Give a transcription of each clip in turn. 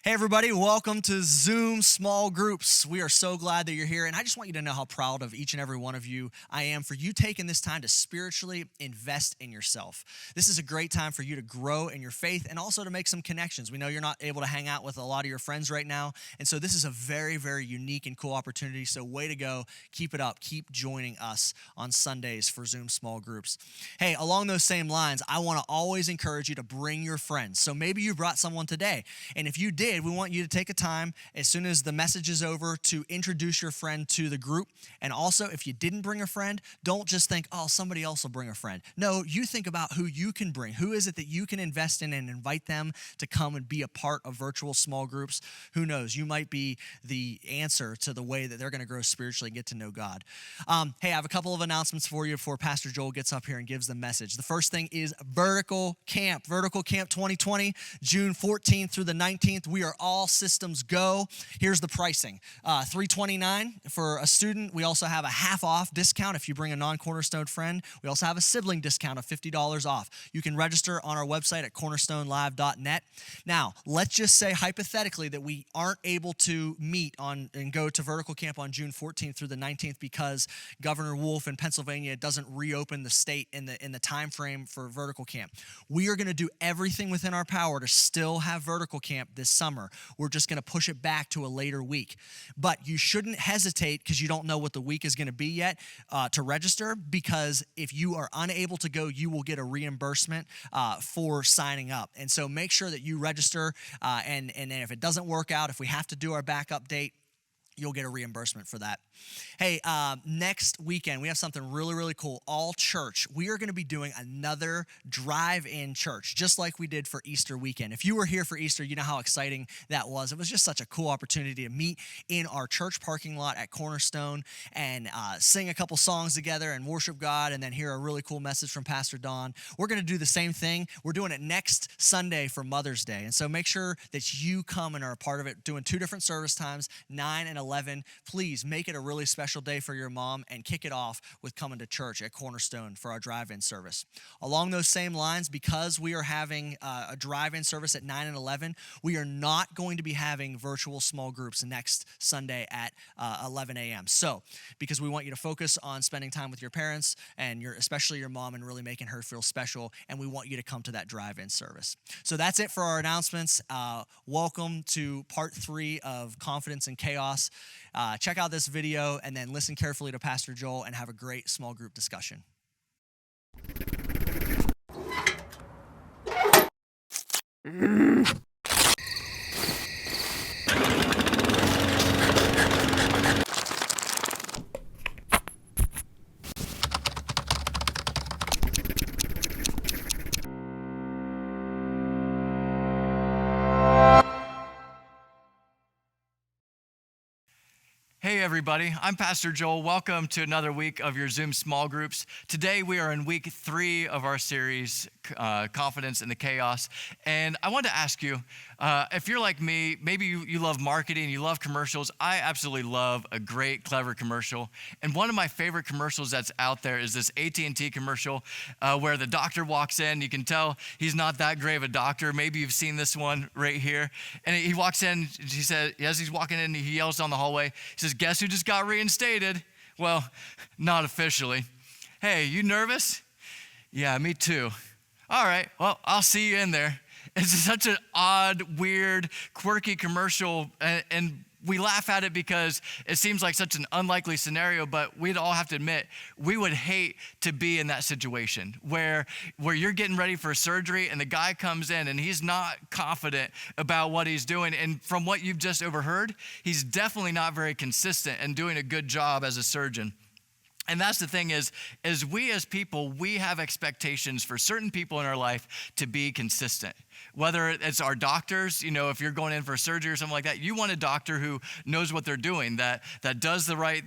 Hey everybody, welcome to Zoom Small Groups. We are so glad that you're here, and I just want you to know how proud of each and every one of you I am for you taking this time to spiritually invest in yourself. This is a great time for you to grow in your faith and also to make some connections. We know you're not able to hang out with a lot of your friends right now, and so this is a very, very unique and cool opportunity, so way to go. Keep it up. Keep joining us on Sundays for Zoom Small Groups. Hey, along those same lines, I want to always encourage you to bring your friends. So maybe you brought someone today, and if you did, we want you to take a time as soon as the message is over to introduce your friend to the group. And also, if you didn't bring a friend, don't just think, oh, somebody else will bring a friend. No, you think about who you can bring. Who is it that you can invest in and invite them to come and be a part of virtual small groups? Who knows? You might be the answer to the way that they're going to grow spiritually and get to know God. Hey, I have a couple of announcements for you before Pastor Joel gets up here and gives the message. The first thing is Vertical Camp 2020, June 14th through the 19th. We are all systems go. Here's the pricing. $329 for a student. We also have a half off discount if you bring a non-Cornerstone friend. We also have a sibling discount of $50 off. You can register on our website at cornerstonelive.net. Now, let's just say hypothetically that we aren't able to meet on and go to Vertical Camp on June 14th through the 19th because Governor Wolf in Pennsylvania doesn't reopen the state in the time frame for Vertical Camp. We are going to do everything within our power to still have Vertical Camp this summer. We're just going to push it back to a later week. But you shouldn't hesitate because you don't know what the week is going to be yet to register, because if you are unable to go, you will get a reimbursement for signing up. And so make sure that you register, and if it doesn't work out, if we have to do our backup date, you'll get a reimbursement for that. Hey, next weekend, we have something really, really cool. All church. We are going to be doing another drive-in church, just like we did for Easter weekend. If you were here for Easter, you know how exciting that was. It was just such a cool opportunity to meet in our church parking lot at Cornerstone and sing a couple songs together and worship God, and then hear a really cool message from Pastor Don. We're going to do the same thing. We're doing it next Sunday for Mother's Day, and so make sure that you come and are a part of it, doing two different service times, 9 and 11. Please make it a really special day for your mom and kick it off with coming to church at Cornerstone for our drive-in service. Along those same lines, because we are having a drive-in service at 9 and 11, we are not going to be having virtual small groups next Sunday at 11 a.m. So, because we want you to focus on spending time with your parents and especially your mom, and really making her feel special, and we want you to come to that drive-in service. So that's it for our announcements. Welcome to part 3 of Confidence in Chaos. Check out this video and then listen carefully to Pastor Joel and have a great small group discussion. Hey everybody, I'm Pastor Joel. Welcome to another week of your Zoom small groups. Today we are in week 3 of our series, Confidence in the Chaos. And I wanted to ask you, if you're like me, maybe you love marketing, you love commercials. I absolutely love a great, clever commercial. And one of my favorite commercials that's out there is this AT&T commercial where the doctor walks in. You can tell he's not that great of a doctor. Maybe you've seen this one right here. And he walks in, he said, as he's walking in, he yells down the hallway. He says, "Guess who just got reinstated?" Well, not officially. "Hey, you nervous?" "Yeah, me too." "All right, well, I'll see you in there." It's such an odd, weird, quirky commercial, and we laugh at it because it seems like such an unlikely scenario, but we'd all have to admit, we would hate to be in that situation where you're getting ready for surgery and the guy comes in and he's not confident about what he's doing. And from what you've just overheard, he's definitely not very consistent and doing a good job as a surgeon. And that's the thing is we as people, we have expectations for certain people in our life to be consistent. Whether it's our doctors, if you're going in for surgery or something like that, you want a doctor who knows what they're doing, that does the right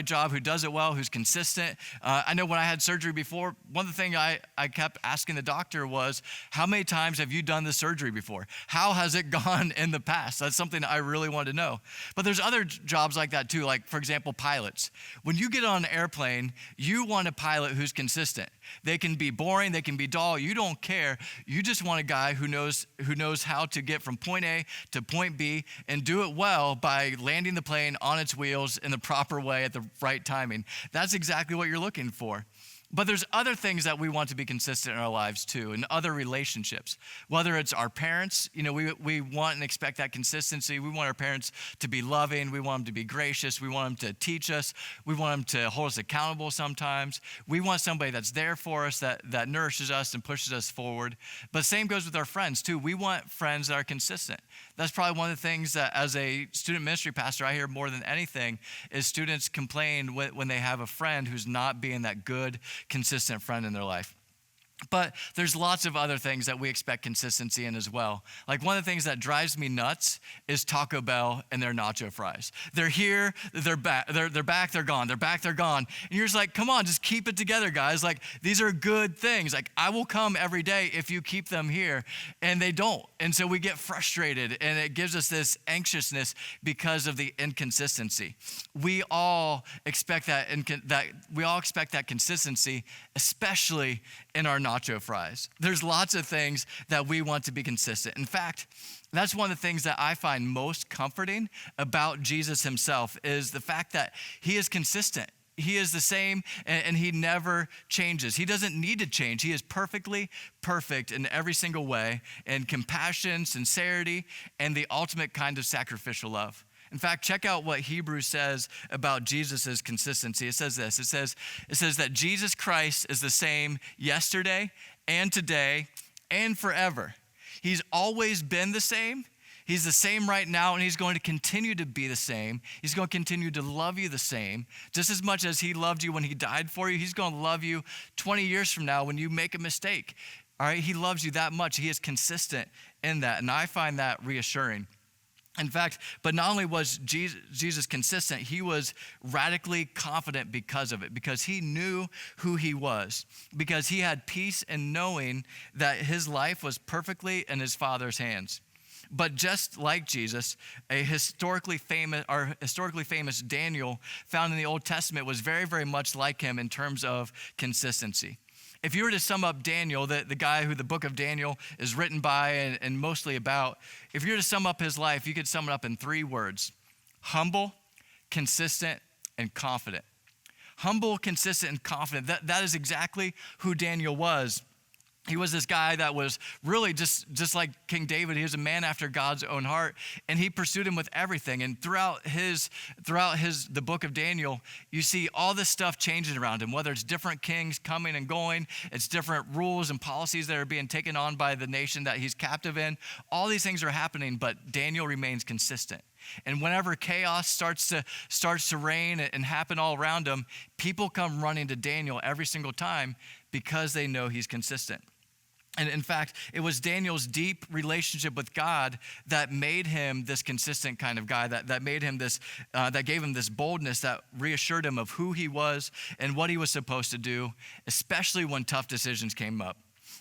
job, who does it well, who's consistent. I know when I had surgery before, one of the things I kept asking the doctor was, how many times have you done this surgery before? How has it gone in the past? That's something I really wanted to know. But there's other jobs like that too, like, for example, pilots. When you get on an airplane, you want a pilot who's consistent. They can be boring, they can be dull, you don't care. You just want a guy who knows how to get from point A to point B and do it well by landing the plane on its wheels in the proper way at the right timing. That's exactly what you're looking for. But there's other things that we want to be consistent in our lives too, in other relationships. Whether it's our parents, we want and expect that consistency. We want our parents to be loving. We want them to be gracious. We want them to teach us. We want them to hold us accountable sometimes. We want somebody that's there for us, that nourishes us and pushes us forward. But same goes with our friends too. We want friends that are consistent. That's probably one of the things that as a student ministry pastor, I hear more than anything is students complain when they have a friend who's not being that good, consistent friend in their life. But there's lots of other things that we expect consistency in as well. Like one of the things that drives me nuts is Taco Bell and their nacho fries. They're here, they're back, they're back, they're gone, they're back, they're gone. And you're just like, come on, just keep it together, guys. Like these are good things. Like I will come every day if you keep them here, and they don't. And so we get frustrated, and it gives us this anxiousness because of the inconsistency. We all expect that consistency, especially in our nacho fries. There's lots of things that we want to be consistent. In fact, that's one of the things that I find most comforting about Jesus himself is the fact that he is consistent. He is the same and he never changes. He doesn't need to change. He is perfectly perfect in every single way, in compassion, sincerity, and the ultimate kind of sacrificial love. In fact, check out what Hebrews says about Jesus' consistency. It says this, it says that Jesus Christ is the same yesterday and today and forever. He's always been the same. He's the same right now, and he's going to continue to be the same. He's going to continue to love you the same. Just as much as he loved you when he died for you, he's going to love you 20 years from now when you make a mistake. All right, he loves you that much. He is consistent in that, and I find that reassuring. In fact, but not only was Jesus consistent, he was radically confident because of it, because he knew who he was, because he had peace in knowing that his life was perfectly in his Father's hands. But just like Jesus, our historically famous Daniel found in the Old Testament was very, very much like him in terms of consistency. If you were to sum up Daniel, the guy who the book of Daniel is written by and mostly about, if you were to sum up his life, you could sum it up in 3 words: humble, consistent, and confident. Humble, consistent, and confident. That is exactly who Daniel was. He was this guy that was really just like King David. He was a man after God's own heart, and he pursued him with everything. And throughout the book of Daniel, you see all this stuff changing around him, whether it's different kings coming and going, it's different rules and policies that are being taken on by the nation that he's captive in. All these things are happening, but Daniel remains consistent. And whenever chaos starts to reign and happen all around him, people come running to Daniel every single time because they know he's consistent. And in fact, it was Daniel's deep relationship with God that made him this consistent kind of guy, that made him this, that gave him this boldness, that reassured him of who he was and what he was supposed to do, especially when tough decisions came up.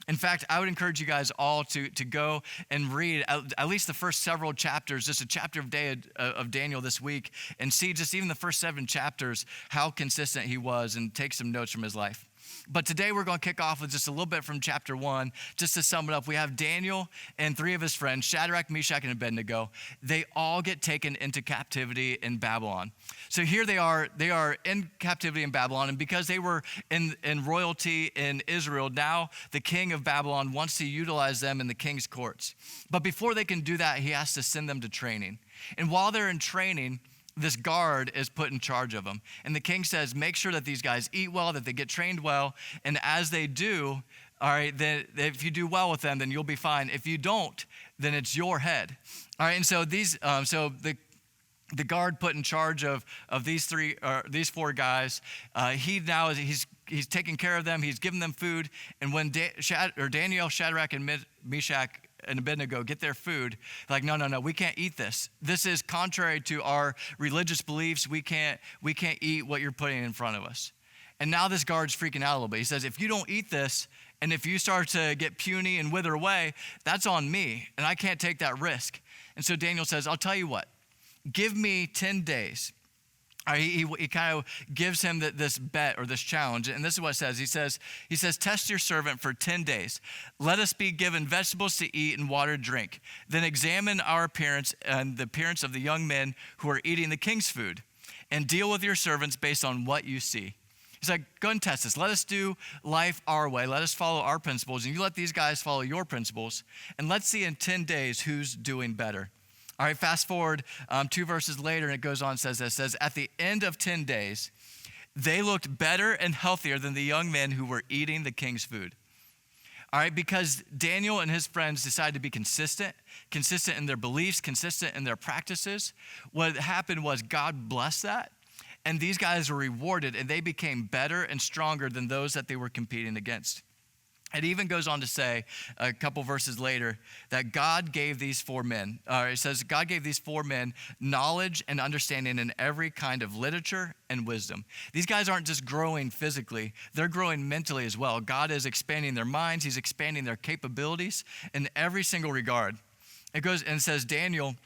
In fact, I would encourage you guys all to go and read at least the first several chapters, just a chapter of Daniel this week, and see just even the first 7 chapters, how consistent he was, and take some notes from his life. But today we're going to kick off with just a little bit from chapter 1. Just to sum it up, we have Daniel and 3 of his friends, Shadrach, Meshach, and Abednego. They all get taken into captivity in Babylon. So here they are in captivity in Babylon, and because they were in royalty in Israel, now the king of Babylon wants to utilize them in the king's courts. But before they can do that, he has to send them to training. And while they're in training, this guard is put in charge of them. And the king says, make sure that these guys eat well, that they get trained well. And as they do, all right, then if you do well with them, then you'll be fine. If you don't, then it's your head. All right, and so the guard put in charge of these 4 guys, he's taking care of them. He's giving them food. And when Daniel, Shadrach, and Meshach and Abednego get their food, like, no, we can't eat this. This is contrary to our religious beliefs. We can't eat what you're putting in front of us. And now this guard's freaking out a little bit. He says, if you don't eat this, and if you start to get puny and wither away, that's on me, and I can't take that risk. And so Daniel says, I'll tell you what, give me 10 days. He kind of gives him this bet or this challenge. And this is what it says. He says, test your servant for 10 days. Let us be given vegetables to eat and water to drink. Then examine our appearance and the appearance of the young men who are eating the king's food, and deal with your servants based on what you see. He's like, go and test this. Let us do life our way. Let us follow our principles. And you let these guys follow your principles. And let's see in 10 days who's doing better. All right, fast forward 2 verses later, and it goes on and says this. It says, at the end of 10 days, they looked better and healthier than the young men who were eating the king's food. All right, because Daniel and his friends decided to be consistent in their beliefs, consistent in their practices. What happened was God blessed that, and these guys were rewarded, and they became better and stronger than those that they were competing against. It even goes on to say a couple verses later that God gave these 4 men, it says God gave these 4 men knowledge and understanding in every kind of literature and wisdom. These guys aren't just growing physically, they're growing mentally as well. God is expanding their minds, he's expanding their capabilities in every single regard. It goes and says Daniel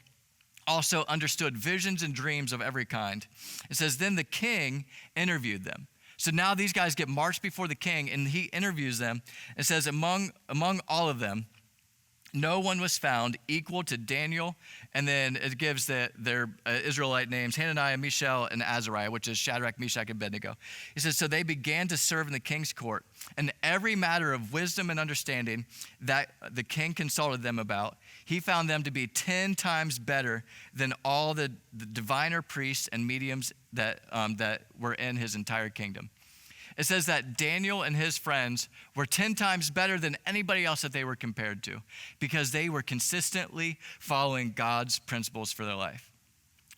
also understood visions and dreams of every kind. It says then the king interviewed them. So now these guys get marched before the king, and he interviews them. It says, among all of them, no one was found equal to Daniel. And then it gives their Israelite names, Hananiah, Mishael, and Azariah, which is Shadrach, Meshach, and Abednego. He says, so they began to serve in the king's court. And every matter of wisdom and understanding that the king consulted them about, he found them to be 10 times better than all the diviner priests and mediums that were in his entire kingdom. It says that Daniel and his friends were 10 times better than anybody else that they were compared to because they were consistently following God's principles for their life.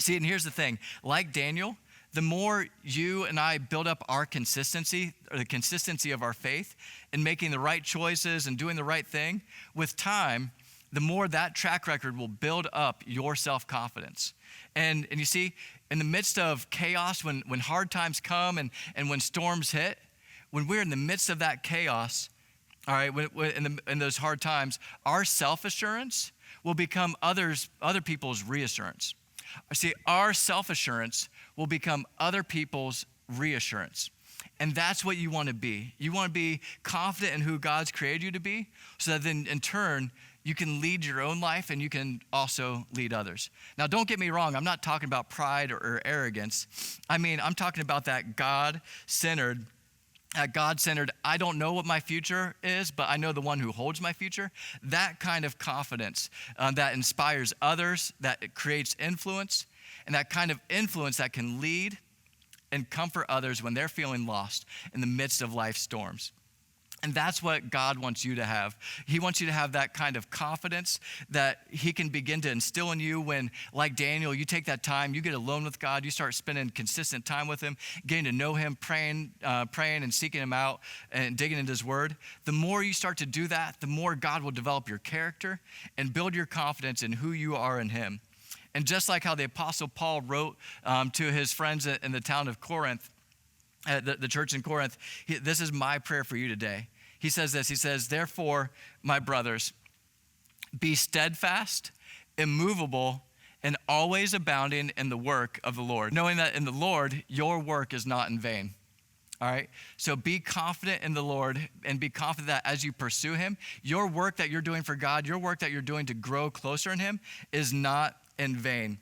See, and here's the thing. Like Daniel, the more you and I build up our consistency or the consistency of our faith in making the right choices and doing the right thing, with time, the more that track record will build up your self-confidence. And you see, in the midst of chaos, when hard times come and when storms hit, when we're in the midst of that chaos, all right, in those hard times, our self-assurance will become other people's reassurance. See, our self-assurance will become other people's reassurance. And that's what you want to be. You want to be confident in who God's created you to be, so that then in turn, you can lead your own life and you can also lead others. Now, don't get me wrong. I'm not talking about pride or arrogance. I mean, I'm talking about that God-centered, I don't know what my future is, but I know the one who holds my future. That kind of confidence that inspires others, that creates influence, and that kind of influence that can lead and comfort others when they're feeling lost in the midst of life's storms. And that's what God wants you to have. He wants you to have that kind of confidence that he can begin to instill in you when, like Daniel, you take that time, you get alone with God, you start spending consistent time with him, getting to know him, praying and seeking him out and digging into his word. The more you start to do that, the more God will develop your character and build your confidence in who you are in him. And just like how the Apostle Paul wrote to his friends in the town of Corinth, the church in Corinth, this is my prayer for you today. He says this, he says, therefore, my brothers, be steadfast, immovable, and always abounding in the work of the Lord, knowing that in the Lord, your work is not in vain. All right, so be confident in the Lord and be confident that as you pursue him, your work that you're doing for God, your work that you're doing to grow closer in him is not in vain.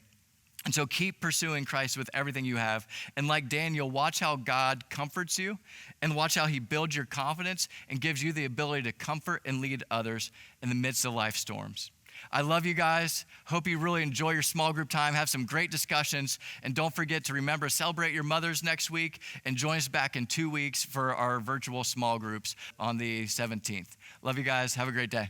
And so keep pursuing Christ with everything you have. And like Daniel, watch how God comforts you and watch how he builds your confidence and gives you the ability to comfort and lead others in the midst of life storms. I love you guys. Hope you really enjoy your small group time. Have some great discussions. And don't forget to remember, celebrate your mothers next week and join us back in 2 weeks for our virtual small groups on the 17th. Love you guys. Have a great day.